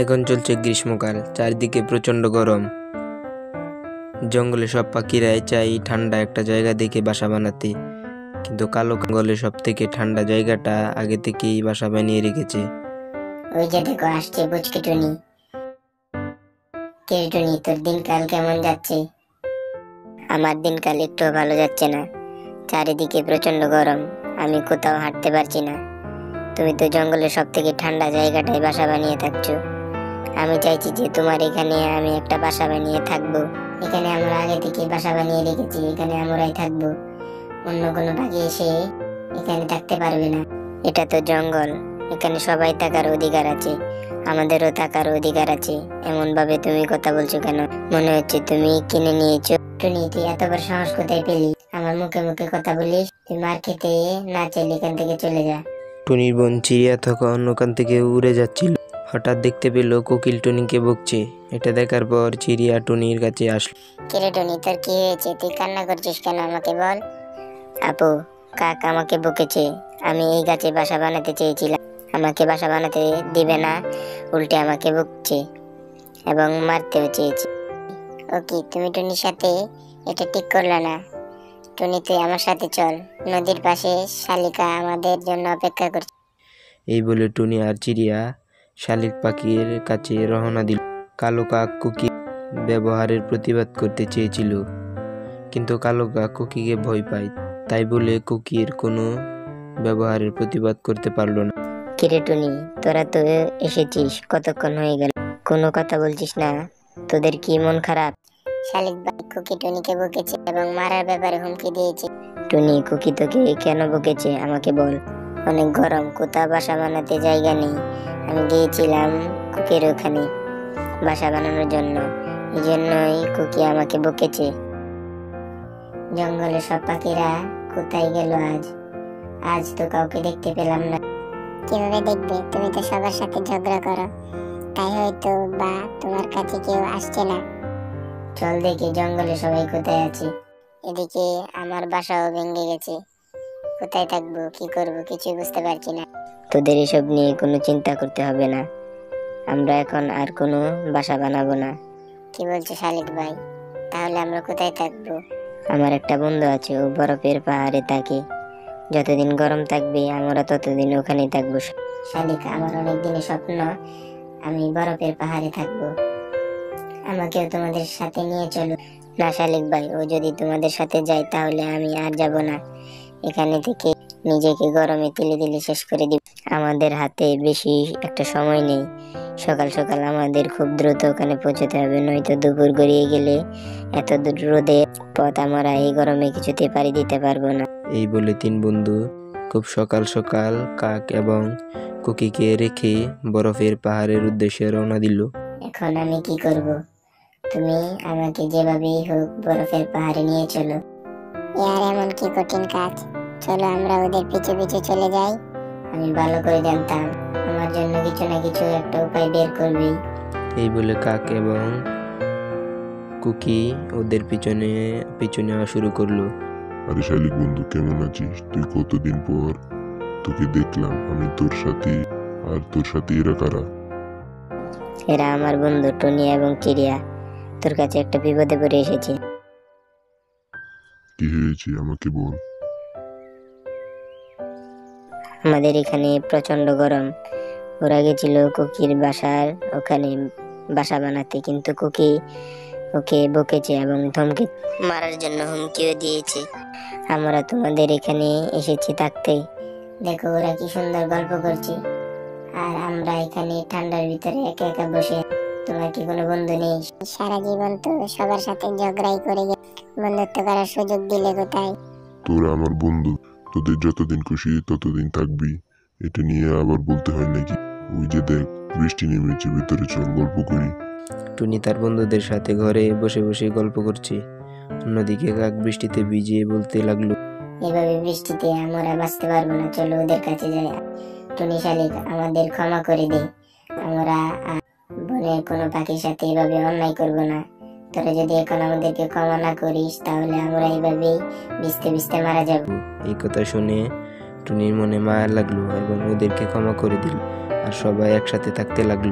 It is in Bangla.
এখন চলছে গ্রীষ্মকাল, চারিদিকে প্রচন্ড গরম। জঙ্গলে সব পাখিরাই চাই ঠান্ডা একটা জায়গা দেখে বাসা বানাতে, কিন্তু কালো জঙ্গলে সব থেকে ঠান্ডা জায়গাটা আগে থেকেই বাসা বানিয়ে রেখেছে। ওই যে দেখো আসছে বুঝকে টুনি। কে টুনি, তোর দিনকাল কেমন যাচ্ছে? আমার দিনকাল একটু ভালো যাচ্ছে না, চারিদিকে প্রচন্ড গরম, আমি কোথাও হাঁটতে পারছি না। তুমি তো জঙ্গলের সব থেকে ঠান্ডা জায়গাটায় বাসা বানিয়ে থাকছো। আমি চাইছি যে তোমার এখানে আমি একটা বাসা বানিয়ে থাকবো। এখানে আমরা আগে থেকে বাসা বানিয়ে রেখেছি, এখানে আমরাই থাকবো, অন্য কোনো পাখি এসে এখানে থাকতে পারবে না। এটা তো জঙ্গল, এখানে সবাই থাকার অধিকার আছে, আমাদেরও থাকার অধিকার আছে। এমন ভাবে তুমি কথা বলছো কেন? মনে হচ্ছে তুমি কিনে নিয়েছো। টুনি, তুই এত বড় সাহস কোথায় পেলি আমার মুখে মুখে কথা বলিস? তুই মার খেতে না চাইলে এখান থেকে চলে যা। টুনির বোন চিড়িয়া তখন ওখান থেকে উড়ে যাচ্ছিল, হঠাৎ দেখতে পেল কোকিল টুনিকে বকছে। এটা দেখার পর চিড়িয়া টুনির কাছে আসলো। কিরে টুনি, তোর কি হয়েছে? তুই কান্না করছিস কেন আমাকে বল। আপু, কাক আমাকে বকেছে, আমি এই গাছে বাসা বানাতে চেয়েছিলাম, আমাকে বাসা বানাতে দিবে না, উল্টে আমাকে বকছে এবং মারতেও চেয়েছে। ওকে, তুমি টুনির সাথে এটা ঠিক করলে না। টুনি, তুই আমার সাথে চল, নদীর পাশে শালিকা আমাদের জন্য অপেক্ষা করছে। এই বলে টুনি আর চিড়িয়া শালিক পাখির কাছে রওনা দিল। কালো কাক কুকি ব্যবহারের প্রতিবাদ করতে চেয়েছিল, কিন্তু কালো কাক কুকিকে ভয় পায়, তাই বলে কুকির কোনো ব্যবহারের প্রতিবাদ করতে পারলো না। কিরে টুনি, তোরা তো এসেছিস, কতক্ষণ হয়ে গেল, কোনো কথা বলছিস না, তোদের কি মন খারাপ? শালিক ভাই কুকি টুনিকে বকেছে এবং মারার ব্যাপারে হুমকি দিয়েছে। টুনি, কুকি তোকে কেন বকেছে আমাকে বল। অনেক গরম, কোথাও বাসা বানাতে জায়গা নেই, আমি গিয়েছিলাম কুকির ওখানে বাসা বানানোর জন্য, এই জন্যই কুকি আমাকে বকেছে। জঙ্গলে সব পাখিরা কোথায় গেল আজ? আজ তো কাউকে দেখতে পেলাম না। কিভাবে দেখবে? তুমি তো সবার সাথে ঝগড়া করো, তাই হয়তো বা তোমার কাছে কেউ আসছে না। চল দেখি জঙ্গলে সবাই কোথায় আছে। এদিকে আমার বাসাও ভেঙে গেছে, কোথায় থাকবো, কি করব, কিছু বুঝতে পারছি না। তোদের এসব নিয়ে কোনো চিন্তা করতে হবে না, আমরা এখন আর কোনো বাসা বানাবো না। কি বলছো শালিক ভাই? তাহলে আমরা কোথায় থাকবো? আমার একটা বন্ধু আছে, ও বরফের পাহাড়ে থাকে, যতদিন গরম থাকবে আমরা ততদিন ওখানেই থাকবো। শালিক, আমার অনেক দিনের স্বপ্ন আমি বরফের পাহাড়ে থাকবো, আমাকেও তোমাদের সাথে নিয়ে চলো। না শালিক ভাই, ও যদি তোমাদের সাথে যায় তাহলে আমি আর যাব না, এখানে থেকে নিজেকে গরমে তিলে তিলে শেষ করে দিব। আমাদের হাতে বেশি একটা সময় নেই, সকাল সকাল আমাদের খুব দ্রুত ওখানে পৌঁছতে হবে, নয়তো দুপুর গড়িয়ে গেলে এত দূর রোদে পথ আমরা এই গরমে কিছুতে পাড়ি দিতে পারবো না। এই বলে তিন বন্ধু খুব সকাল সকাল কাক এবং কুকিকে রেখে বরফের পাহাড়ের উদ্দেশ্যে রওনা দিল। এখন আমি কি করব? তুমি আমাকে যেভাবেই হোক বরফের পাহাড়ে নিয়ে চলো। ইয়ার এমন কি কঠিন কাজ, চলো আমরা ওদের পিছু পিছু চলে যাই। আমি ভালো করে জানতাম আমার জন্য কিছু না কিছু একটা উপায় বের করবে। এই বলে কাক এবং কুকি ওদের পিছনে পিছু নেওয়া শুরু করলো। আরে শালিক বন্ধু, কেমন আছিস তুই? কতদিন পর তোকে দেখলাম, আমি তোর সাথে। আর তোর সাথে এরা কারা? এরা আমার বন্ধু টুনি এবং চিড়িয়া, তোর কাছে একটা বিপদে পড়ে এসেছি। কি হয়েছে আমাকে বল। আমাদের এখানে প্রচন্ড গরম, ওরা গেছিল কুকির বাসার ওখানে বাসা বানাতে, কিন্তু কুকি ওকে বকেছে এবং ধমকে মারার জন্য হুমকিও দিয়েছে। আমরা তোমাদের এখানে এসেছি থাকতে, দেখো ওরা কি সুন্দর গল্প করছে, আর আমরা এখানে ঠান্ডার ভিতরে একা একা বসে। তোমার কি কোনো বন্ধু নেই? সারা জীবন তো সবার সাথে ঝগড়াই করে বন্ধুত্ব করার সুযোগ দিলে কোথায়? তোরা আমার বন্ধু, তোদের যতদিন খুশি ততদিন থাকবি, এটা নিয়ে আবার বলতে হয় নাকি? ওই যে দেখ বৃষ্টি নেমেছে, ভেতরে চল গল্প করি। টুনি তার বন্ধুদের সাথে ঘরে বসে বসে গল্প করছে, অন্যদিকে কাক বৃষ্টিতে ভিজিয়ে বলতে লাগলো। এভাবে বৃষ্টিতে আমরা বাঁচতে পারবো না, চলো ওদের কাছে যাই। টুনি শালিক, আমাদের ক্ষমা করে দে, আমরা বনে কোনো পাখির সাথে এভাবে অন্যায় করবো না। তোরা যদি এখন আমাদেরকে ক্ষমা না করিস তাহলে আমরা এইভাবেই ভিজতে ভিজতে মারা যাব। এই কথা শুনে টুনির মনে মায়া লাগলো এবং ওদেরকে ক্ষমা করে দিল, আর সবাই একসাথে থাকতে লাগলো।